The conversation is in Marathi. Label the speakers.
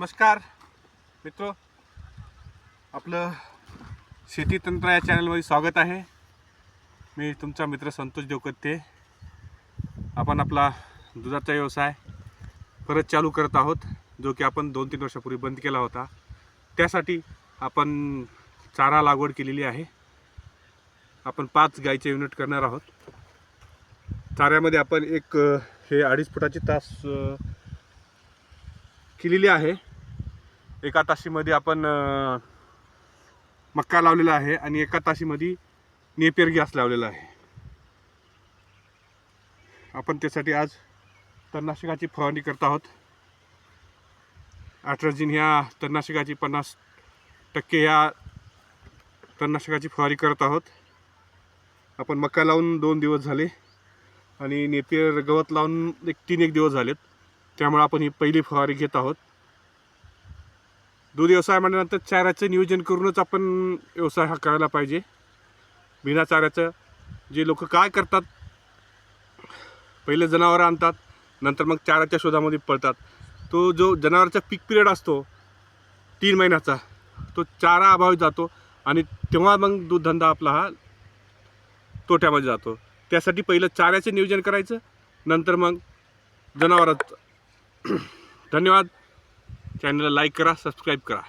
Speaker 1: नमस्कार मित्र, आपलं शेती तंत्र या चॅनलमध्ये स्वागत आहे। मी तुमचा मित्र संतोष देवकते। आपण आपला दुधाचा व्यवसाय परत चालू करत आहोत, जो की आपण 2-3 वर्षापूर्वी बंद केला होता। त्यासाठी आपण चारा लागवड केलेली आहे। आपण 5 गाईचे युनिट करणार आहोत। चाऱ्यामध्ये आपण एक हे 2.5 फुटाची तास केलेली आहे। एका ताशीमध्ये आपण मक्का लावलेला आहे आणि एका ताशीमध्ये नेपियर गॅस लावलेला आहे। आपण त्यासाठी आज तणनाशकाची फवारणी करत आहोत। अट्राजिन ह्या तणनाशकाची 50% ह्या तणनाशकाची फवारणी करत आहोत। आपण मक्का लावून 2 दिवस झाले आणि नेपियर गवत लावून 3 दिवस झालेत, त्यामुळे आपण ही पहिली फवारणी घेत आहोत। दूध व्यवसाय म्हटल्यानंतर चाऱ्याचं नियोजन करूनच आपण व्यवसाय हा करायला पाहिजे। बिना चाऱ्याचं जे लोक काय करतात, पहिले जनावरं आणतात, नंतर मग चाऱ्याच्या शोधामध्ये पळतात। तो जो जनावरांचा पीक पिरियड असतो 3 महिन्याचा, तो चारा अभावी जातो आणि तेव्हा मग दूधधंदा आपला हा तोट्यामध्ये जातो। त्यासाठी पहिलं चाऱ्याचं नियोजन करायचं, नंतर मग जनावरांचं। धन्यवाद। चॅनलला लाईक करा, सबस्क्राईब करा।